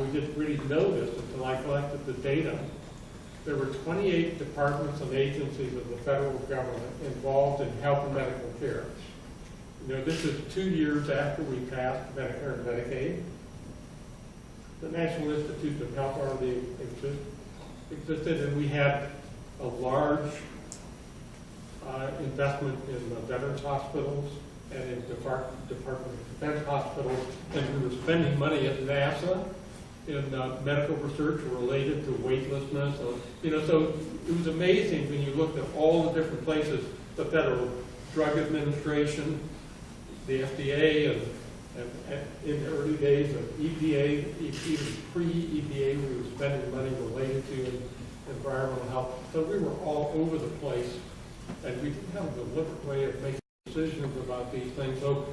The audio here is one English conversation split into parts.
we didn't really know this until I collected the data. There were 28 departments and agencies of the federal government involved in health and medical care. You know, this is 2 years after we passed Medicare and Medicaid. The National Institute of Health already existed, and we had a large investment in veterans hospitals and in Department of Defense hospitals, and we were spending money at NASA in medical research related to weightlessness. You know, so it was amazing when you looked at all the different places, the Federal Drug Administration, the FDA, and in the early days of EPA, even pre-EPA, we were spending money related to environmental health. So we were all over the place, and we didn't have a deliberate way of making decisions about these things. So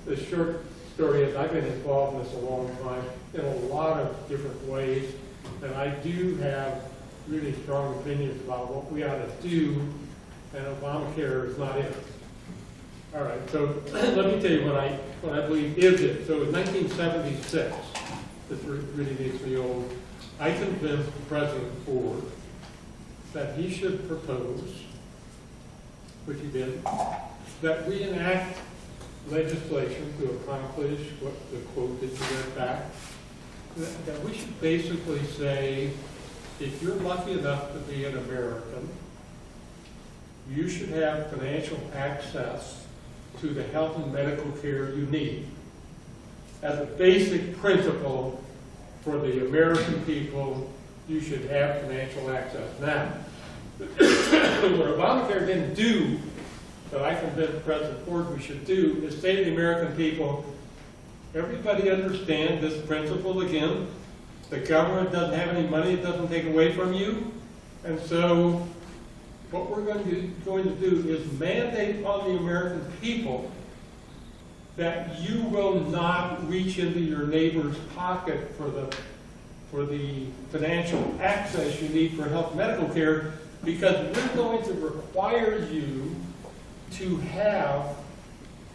the short story is I've been involved in this a long time in a lot of different ways, and I do have really strong opinions about what we ought to do, and Obamacare is not it. All right, so let me tell you what I believe is it. So in 1976, this really makes me old, I convinced President Ford that he should propose, which he did, that we enact legislation to accomplish what the quote that you read back, that we should basically say, if you're lucky enough to be an American, you should have financial access to the health and medical care you need. As a basic principle for the American people, you should have financial access. Now, what Obamacare didn't do, that I convinced President Ford we should do, is say to the American people, everybody understand this principle again. The government doesn't have any money, it doesn't take away from you. And so what we're going to do is mandate on the American people that you will not reach into your neighbor's pocket for the financial access you need for health and medical care, because we're going to require you to have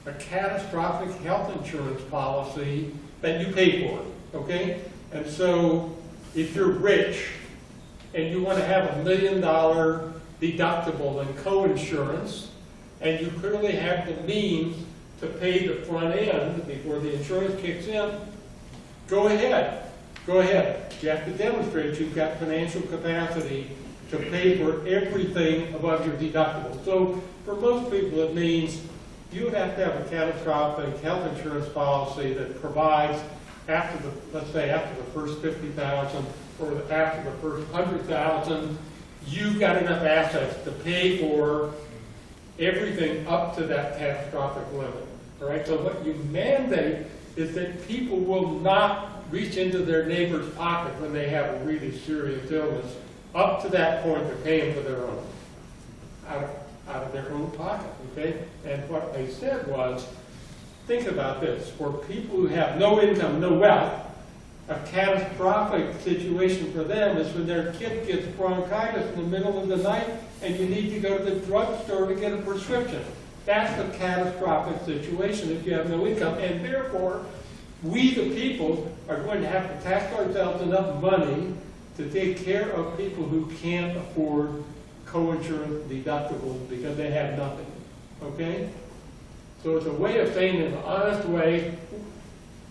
a catastrophic health insurance policy that you pay for, okay? And so if you're rich and you want to have $1 million deductible and co-insurance, and you clearly have the means to pay the front end before the insurance kicks in, go ahead. Go ahead. You have to demonstrate you've got financial capacity to pay for everything above your deductible. So for most people it means you would have to have a catastrophic health insurance policy that provides after the, let's say after the first 50,000 or after the first 100,000, you've got enough assets to pay for everything up to that catastrophic limit. All right, so what you mandate is that people will not reach into their neighbor's pocket when they have a really serious illness. Up to that point, they're paying for their own, out of their own pocket, okay? And what they said was, think about this, for people who have no income, no wealth, a catastrophic situation for them is when their kid gets bronchitis in the middle of the night and you need to go to the drugstore to get a prescription. That's a catastrophic situation if you have no income, and therefore, we the people are going to have to tax ourselves enough money to take care of people who can't afford co-insurance deductibles because they have nothing, okay? So it's a way of saying in an honest way,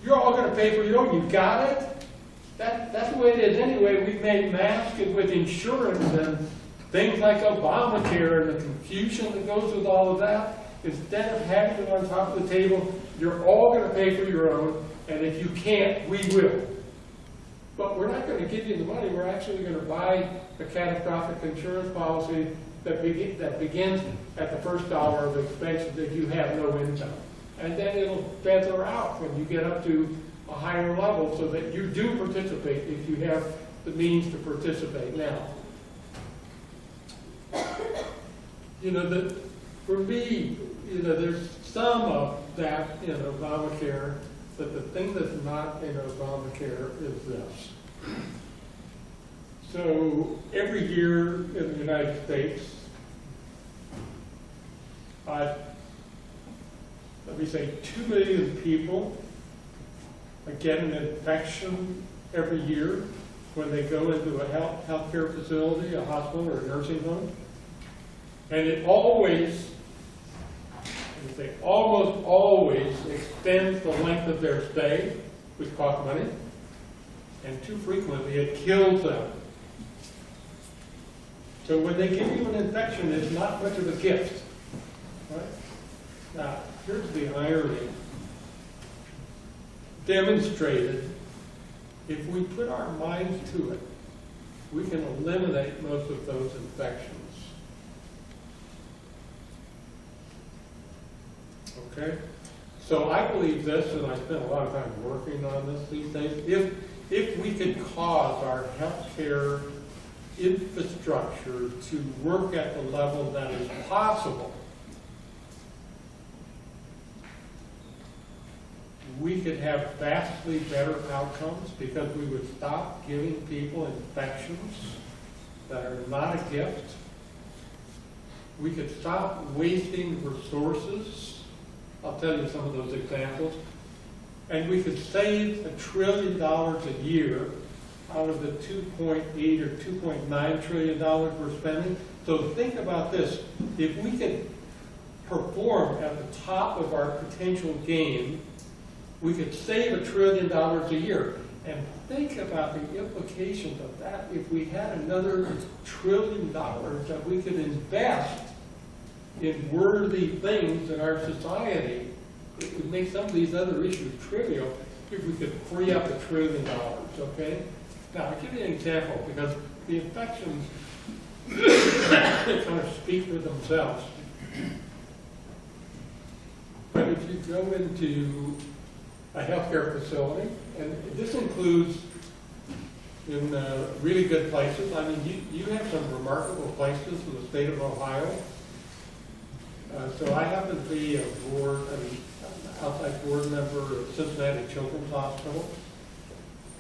you're all going to pay for your own, you got it? That's the way it is anyway. We've made masks with insurance and things like Obamacare and the confusion that goes with all of that. Instead of having it on top of the table, you're all going to pay for your own, and if you can't, we will. But we're not going to give you the money. We're actually going to buy a catastrophic insurance policy that begins at the first dollar of expense if you have no income. And then it'll feather out when you get up to a higher level so that you do participate if you have the means to participate. Now, you know, for me, you know, there's some of that in Obamacare, but the thing that's not in Obamacare is this. So every year in the United States, let me say 2 million people get an infection every year when they go into a healthcare facility, a hospital, or a nursing home. And it always, almost always extends the length of their stay, which costs money, and too frequently it kills them. So when they give you an infection, it's not much of a gift. Right? Now, here's the irony. Demonstrated, if we put our minds to it, we can eliminate most of those infections. Okay? So I believe this, and I spent a lot of time working on this these days. If we could cause our healthcare infrastructure to work at the level that is possible, we could have vastly better outcomes because we would stop giving people infections that are not a gift. We could stop wasting resources. I'll tell you some of those examples. And we could save $1 trillion a year out of the $2.8 or $2.9 trillion we're spending. So think about this. If we could perform at the top of our potential game, we could save $1 trillion a year. And think about the implications of that if we had another $1 trillion that we could invest in worthy things in our society. It would make some of these other issues trivial if we could free up $1 trillion, okay? Now, I'll give you an example because the infections kind of speak for themselves. But if you go into a healthcare facility, and this includes in really good places. I mean, you have some remarkable places in the state of Ohio. So I happen to be an outside board member of Cincinnati Children's Hospital.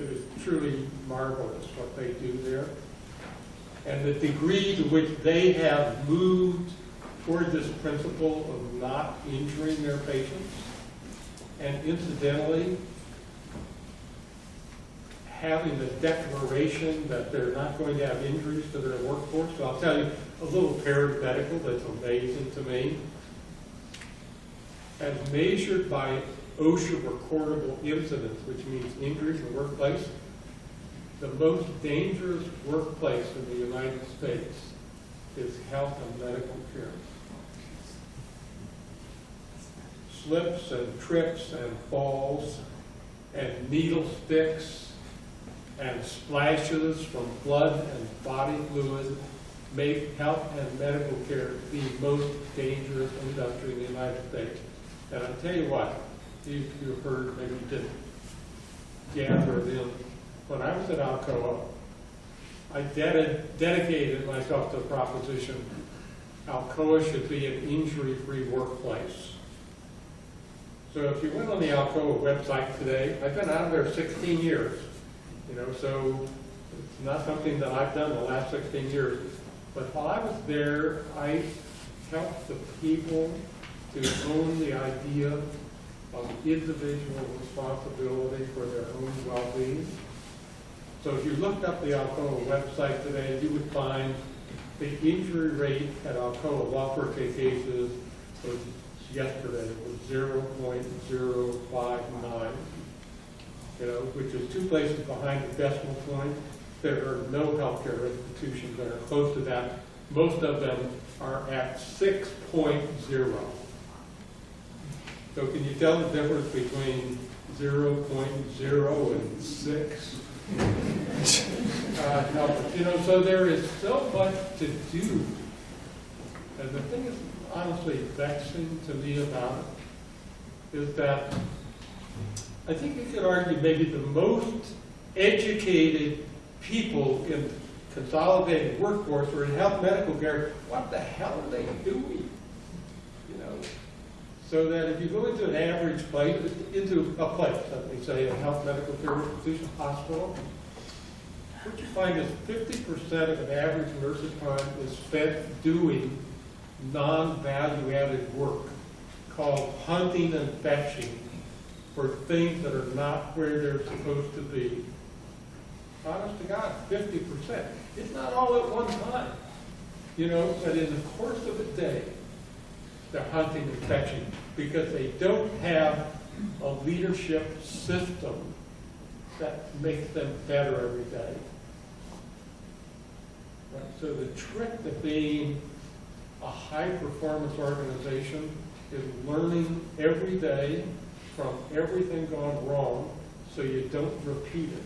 It is truly marvelous what they do there. And the degree to which they have moved toward this principle of not injuring their patients, and incidentally, having the declaration that they're not going to have injuries to their workforce. So I'll tell you a little parenthetical that's amazing to me. As measured by OSHA recordable incidents, which means injuries in the workplace, the most dangerous workplace in the United States is health and medical care. Slips and trips and falls and needle sticks and splashes from blood and body fluid make health and medical care the most dangerous industry in the United States. And I'll tell you what, you've heard, maybe you didn't gather it in. When I was at Alcoa, I dedicated myself to the proposition Alcoa should be an injury-free workplace. So if you went on the Alcoa website today, I've been out of there 16 years, so it's not something that I've done the last 16 years. But while I was there, I helped the people to own the idea of individual responsibility for their own well-being. So if you looked up the Alcoa website today, you would find the injury rate at Alcoa lawfare cases was yesterday, it was 0.059, which is 2 places behind the decimal point. There are no healthcare institutions that are close to that. Most of them are at 6.0. So can you tell the difference between 0.0 and 6? So there is so much to do. And the thing is honestly vexing to me about it is that I think you could argue maybe the most educated people in consolidated workforce or in health medical care, what the hell are they doing? So that if you go into an average place, let me say a health medical care institution, hospital, what you find is 50% of an average nurse's time is spent doing non-value-added work called hunting and fetching for things that are not where they're supposed to be. God, 50%. It's not all at one time. You know, but in the course of a day, they're hunting and fetching because they don't have a leadership system that makes them better every day. Right? So the trick to being a high-performance organization is learning every day from everything gone wrong so you don't repeat it.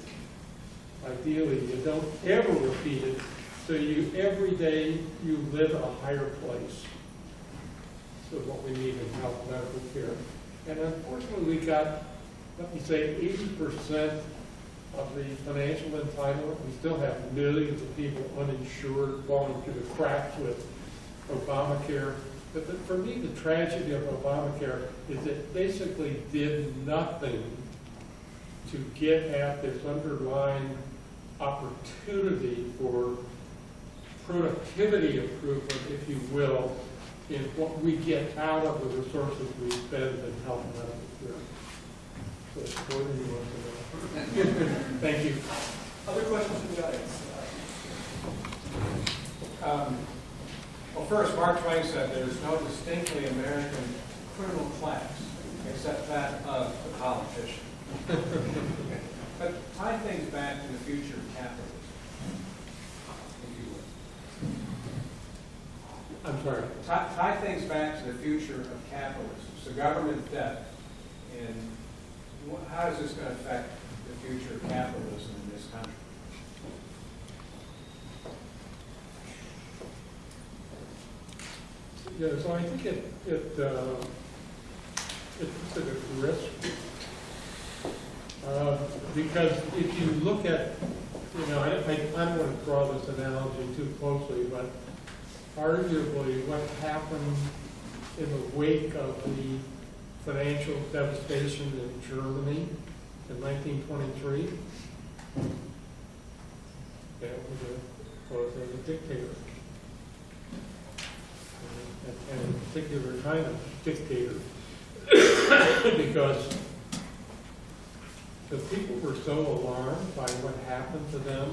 Ideally, you don't ever repeat it, so you every day you live at a higher place. So what we need in health medical care. And unfortunately, we got, let me say, 80% of the financial entitlement. We still have millions of people uninsured, falling through the cracks with Obamacare. But for me, the tragedy of Obamacare is it basically did nothing to get at this underlying opportunity for productivity improvement, if you will, in what we get out of the resources we spend in health and medical care. So, what do you want to know? Thank you. Other questions from the audience? Well, first, Mark Twain said there's no distinctly American criminal class except that of the politician. But tie things back to the future of capitalism, if you would. I'm sorry. Tie things back to the future of capitalism. So government debt, and how is this going to affect the future of capitalism in this country? Yeah, so I think it puts it at risk. Because if you look at, you know, I don't want to draw this analogy too closely, but arguably what happened in the wake of the financial devastation in Germany in 1923, was a dictator. And a particular kind of dictator, because the people were so alarmed by what happened to them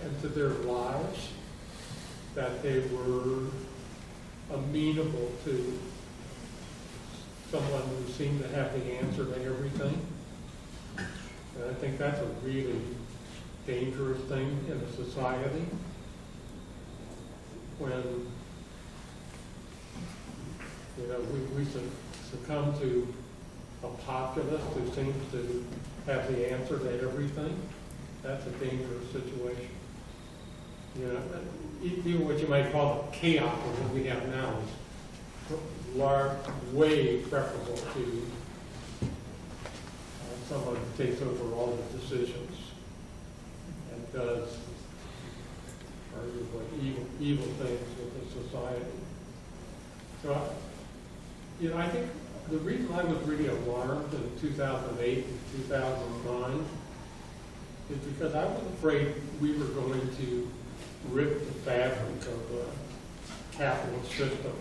and to their lives that they were amenable to someone who seemed to have the answer to everything. And I think that's a really dangerous thing in a society when, you know, we succumb to a populist who seems to have the answer to everything. That's a dangerous situation. You know, even what you might call the chaos that we have now is way preferable to someone who takes over all the decisions and does arguably evil things with the society. So, you know, I think the reason I was really alarmed in 2008 and 2009 is because I was afraid we were going to rip the fabric of the capitalist system.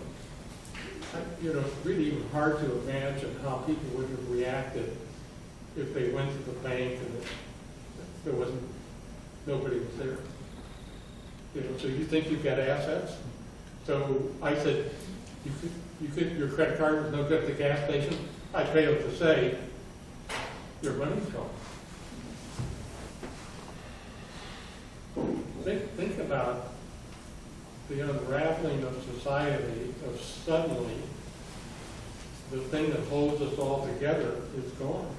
You know, it's really even hard to imagine how people would have reacted if they went to the bank and nobody was there. You know, so you think you've got assets? So I said, your credit card was no good at the gas station. I failed to say, your money's gone. Think about the unraveling of society, of suddenly the thing that holds us all together is gone.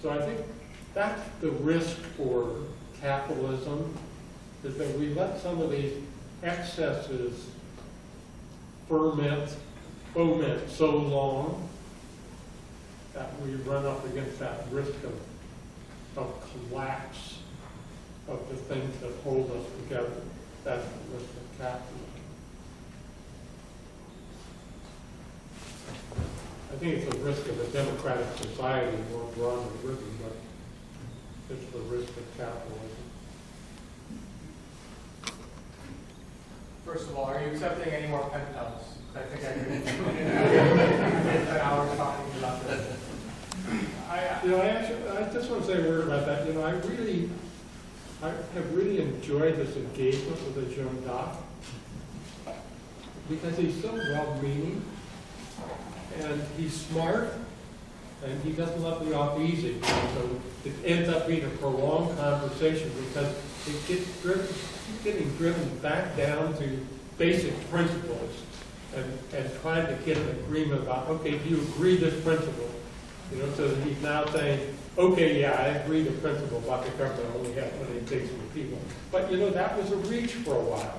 So I think that's the risk for capitalism, is that we let some of these excesses foment so long that we run up against that risk of collapse of the things that hold us together. That's the risk of capitalism. I think it's a risk of a democratic society more broadly written, but it's the risk of capitalism. First of all, are you accepting any more pen pals? I think I could spend 10 hours talking about this. I You know, I just want to say a word about that. You know, I have really enjoyed this engagement with this young doc because he's so well-meaning and he's smart and he doesn't let me off easy. You know, so it ends up being a prolonged conversation because it gets getting driven back down to basic principles and trying to get an agreement about, okay, do you agree this principle? You know, so that he's now saying, okay, yeah, I agree the principle about the government only has money it takes from people. But, you know, that was a reach for a while.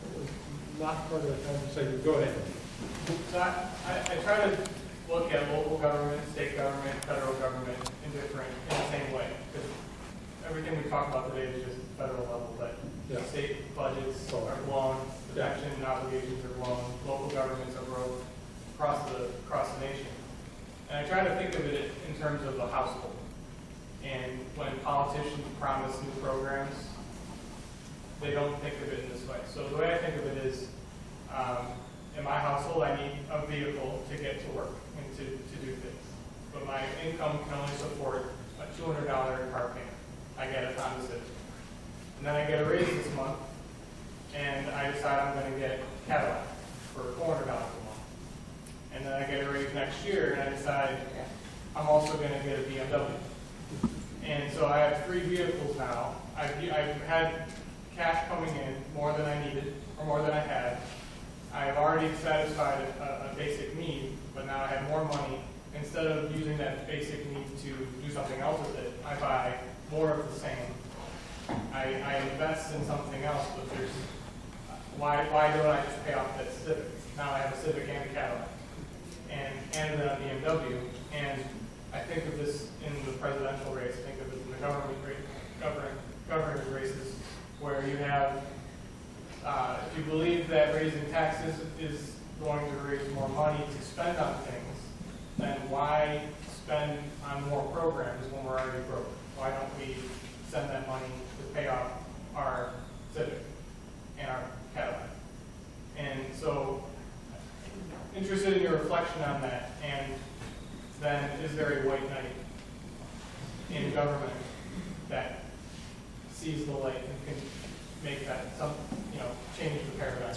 It was not part of the conversation. Go ahead. So I try to look at local government, state government, federal government in the same way. Because everything we talk about today is just federal level, but Yeah. state budgets are blown, the pension obligations are blown, local governments are broke across the nation. And I try to think of it in terms of a household. And when politicians promise new programs, they don't think of it in this way. So the way I think of it is, in my household, I need a vehicle to get to work and to do things. But my income can only support a $200 car payment. I get it on the Civic. And then I get a raise this month, and I decide I'm going to get a Cadillac for $400 a month. And then I get a raise next year, and I decide I'm also going to get a BMW. And so I have 3 vehicles now. I've had cash coming in more than I needed, or more than I had. I've already satisfied a basic need, but now I have more money. Instead of using that basic need to do something else with it, I buy more of the same. I invest in something else, but why don't I just pay off that Civic? Now I have a Civic and a Cadillac, and then a BMW. And I think of this in the presidential race. I think of it in the governor's races, where you have, if you believe that raising taxes is going to raise more money to spend on things, then why spend on more programs when we're already broke? Why don't we send that money to pay off our Civic and our Cadillac? And so, interested in your reflection on that, and then is there a white knight in government that sees the light and can make that change the paradigm?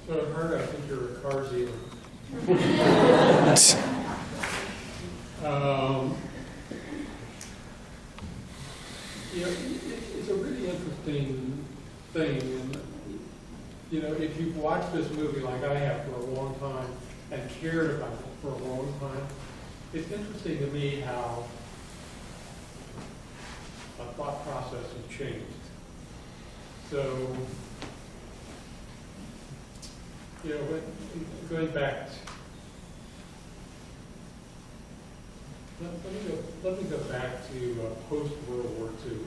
So I've heard, I think you're a car dealer. It's a really interesting thing. And, you know, if you've watched this movie like I have for a long time and cared about it for a long time, it's interesting to me how a thought process has changed. So, you know, going back, let me go back to post-World War II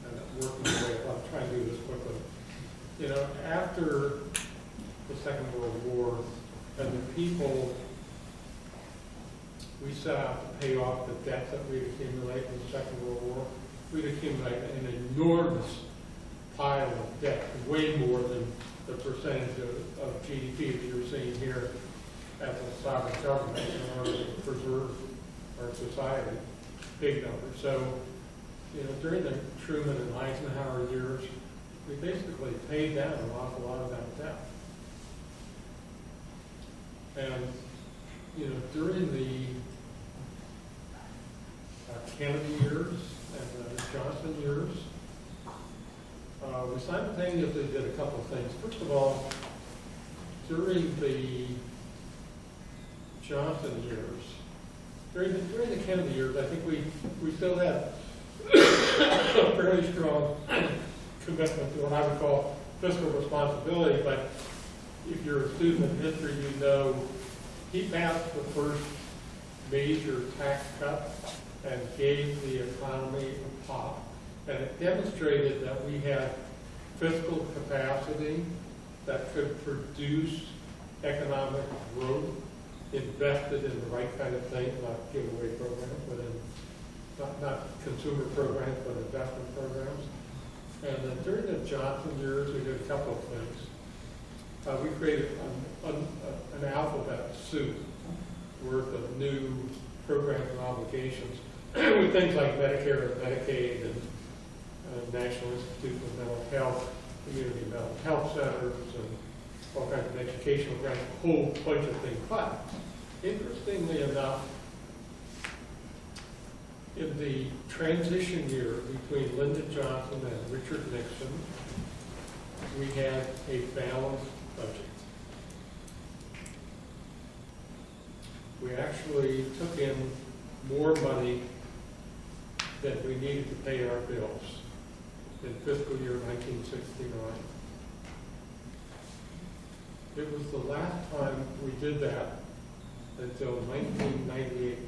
and working my way up. I'll try and do this quickly. You know, after the Second World War, and the people, we set out to pay off the debt that we'd accumulated in the Second World War. We'd accumulated an enormous pile of debt, way more than the percentage of GDP that you're seeing here as a sovereign government in order to preserve our society. Big numbers. So, you know, during the Truman and Eisenhower years, we basically paid down an awful lot of that debt. And, you know, during the Kennedy years and the Johnson years, we simultaneously did a couple of things. First of all, during the Johnson years, during the Kennedy years, I think we still had a fairly strong commitment to what I would call fiscal responsibility, but if you're a student of history, you know he passed the first major tax cut and gave the economy a pop, and it demonstrated that we had fiscal capacity that could produce economic growth, invested in the right kind of things, not giveaway programs, but not consumer programs, but investment programs. And then during the Johnson years, we did a couple of things. We created an alphabet soup worth of new programs and obligations with things like Medicare and Medicaid and National Institute of Mental Health, community mental health centers, and all kinds of educational grants, a whole bunch of things. But interestingly enough, in the transition year between Lyndon Johnson and Richard Nixon, we had a balanced budget. We actually took in more money than we needed to pay our bills in fiscal year 1969. It was the last time we did that until 1998.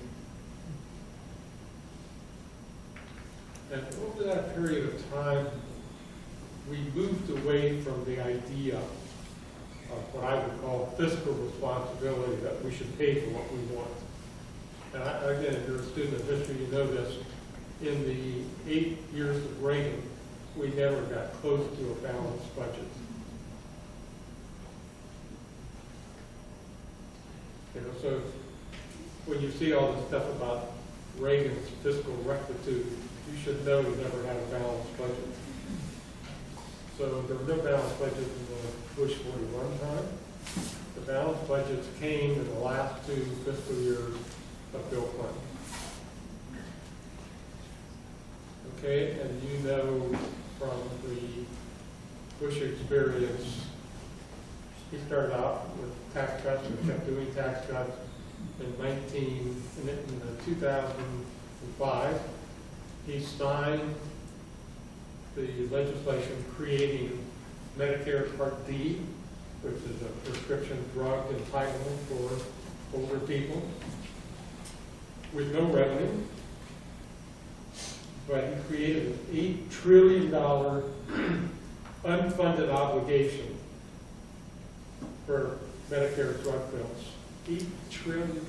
And over that period of time, we moved away from the idea of what I would call fiscal responsibility, that we should pay for what we want. And again, if you're a student of history, you know this. In the 8 years of Reagan, we never got close to a balanced budget. So when you see all this stuff about Reagan's fiscal rectitude, you should know we never had a balanced budget. So there was no balanced budget in the Bush 41 time. The balanced budgets came in the last 2 fiscal years of Bill Clinton. Okay, and you know from the Bush experience, he started out with tax cuts and kept doing tax cuts. In 2005, he signed the legislation creating Medicare Part D, which is a prescription drug entitlement for older people, with no revenue. But he created an $8 trillion unfunded obligation for Medicare drug bills. $8 trillion.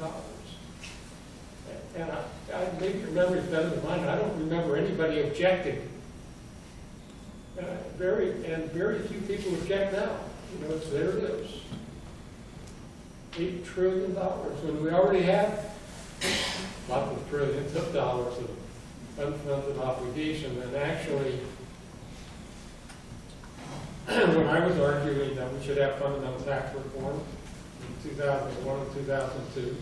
And maybe your memory is better than mine. I don't remember anybody objecting. Very few people object now. You know, there it is. $8 trillion when we already have lots of trillions of dollars of unfunded obligation. And actually, when I was arguing that we should have fundamental tax reform in 2001 and 2002,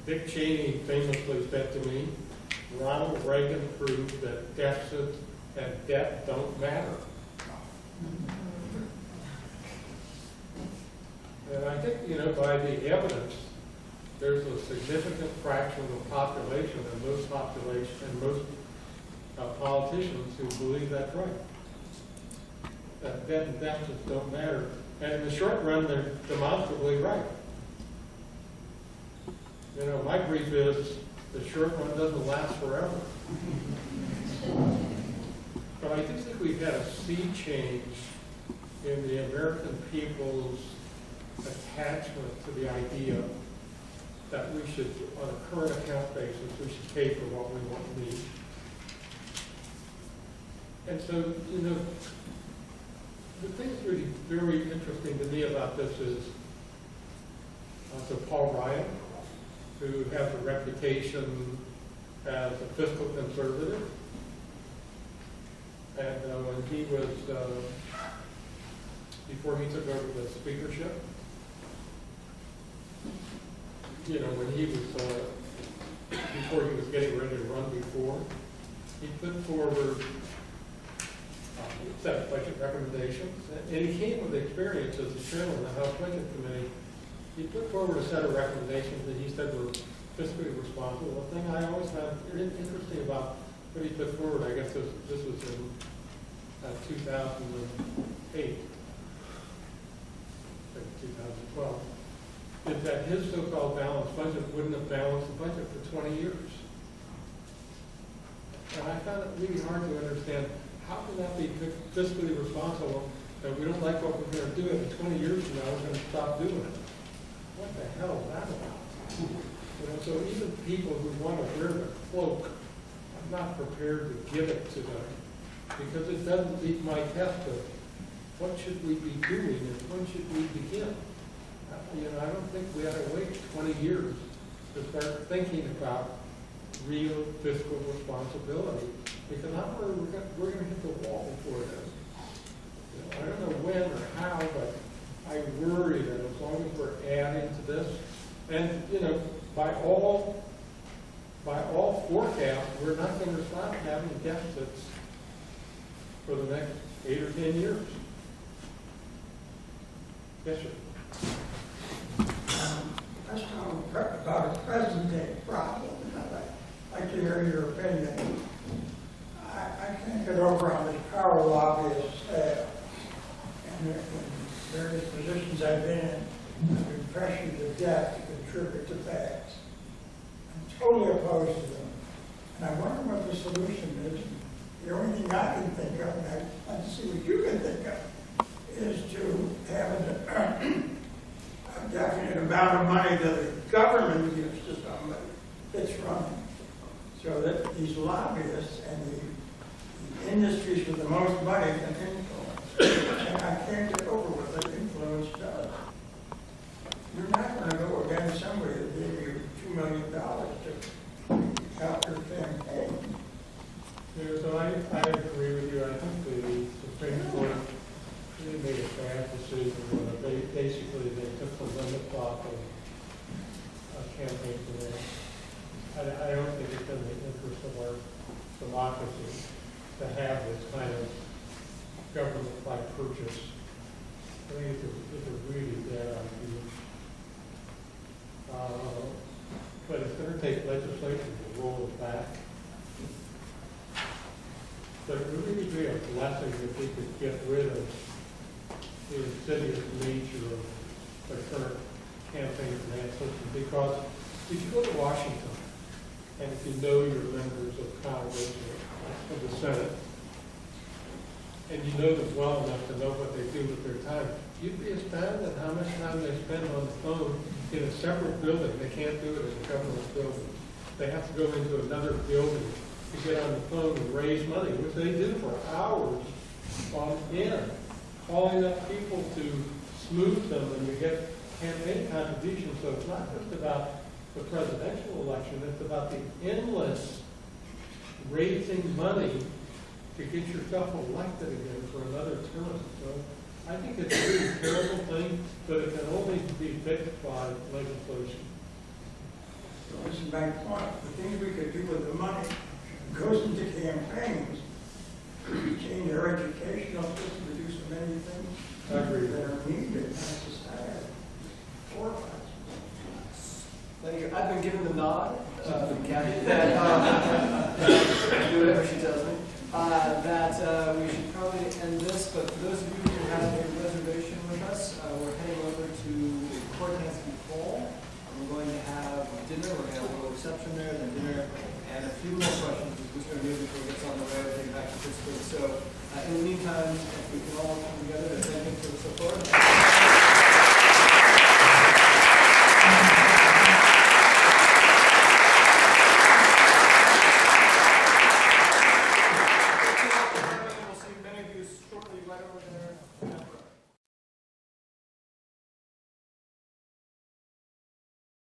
Dick Cheney famously said to me, Ronald Reagan proved that deficit and debt don't matter. And I think, you know, by the evidence, there's a significant fraction of the population and most politicians who believe that's right. That debt and deficits don't matter. And in the short run, they're demonstrably right. You know, my brief is the short run doesn't last forever. But I do think we've had a sea change in the American people's attachment to the idea that we should, on a current account basis, we should pay for what we want to need. And so, you know, the thing that's really very interesting to me about this is, so Paul Ryan, who has a reputation as a fiscal conservative, and when he was, before he took over the speakership, you know, when he was, before he was getting ready to run before, he put forward a set of budget recommendations, and he came with experience as the chairman of the House Budget Committee. He put forward a set of recommendations that he said were fiscally responsible. The thing I always found interesting about what he put forward, I guess this was in 2008, 2012, is that his so-called balanced budget wouldn't have balanced the budget for 20 years. And I found it really hard to understand, how can that be fiscally responsible that we don't like what we're going to do, and 20 years from now we're going to stop doing it? What the hell is that about? You know, so even people who want to wear the cloak, I'm not prepared to give it to them, because it doesn't meet my test of what should we be doing and when should we begin. You know, I don't think we ought to wait 20 years to to start thinking about real fiscal responsibility, because I'm worried we're gonna hit the wall before this. You know, I don't know when or how, but I worry that as long as we're adding to this, and, you know, by all forecasts, we're not gonna stop having deficits for the next 8 or 10 years. Yes, sir. That's about a present day problem, and I'd like to hear your opinion. I can't get over on the power lobbyist staff, and in various positions I've been in, I've been pressured to death to contribute to facts. I'm totally opposed to them, and I wonder what the solution is. The only thing I can think of, and I'd like to see what you can think of, is to have a definite amount of money that the government gives to somebody that's running, so that these lobbyists and the industries with the most money can influence. And I can't get over what that influence does. You're not going to go against somebody that gave you $2 million to help your campaign. Yeah, so I agree with you. I think the Supreme Court really made a bad decision. Basically, they took the limits off of campaign finance. I don't think it's in the interest of our democracy to have this kind of government by purchase. I think it's a really bad idea. But it's going to take legislation to roll it back. But it would really be a blessing if we could get rid of the insidious nature of the current campaign finance system. Because if you go to Washington, and if you know your members of Congress or of the Senate, and you know them well enough to know what they do with their time, you'd be astounded how much time they spend on the phone in a separate building. They can't do it in a government building. They have to go into another building to get on the phone and raise money, which they do for hours on end, calling up people to smooth them and to get campaign contributions. So it's not just about the presidential election, it's about the endless raising money to get yourself elected again for another term. So I think it's a really terrible thing, but it can only be fixed by legislation. So this is my point. The things we could do with the money goes into campaigns. Change our educational system to do so many things I agree. that are needed in our society. Thank you. I've been given the nod from Kathy that do whatever she tells me. That we should probably end this, but for those of you who have a reservation with us, we're heading over to the Courthouse Hall. We're going to have dinner. We're going to have a little reception there, then dinner, and a few more questions with Mr. New before he gets on the road and back to Pittsburgh. So in the meantime, if we can all come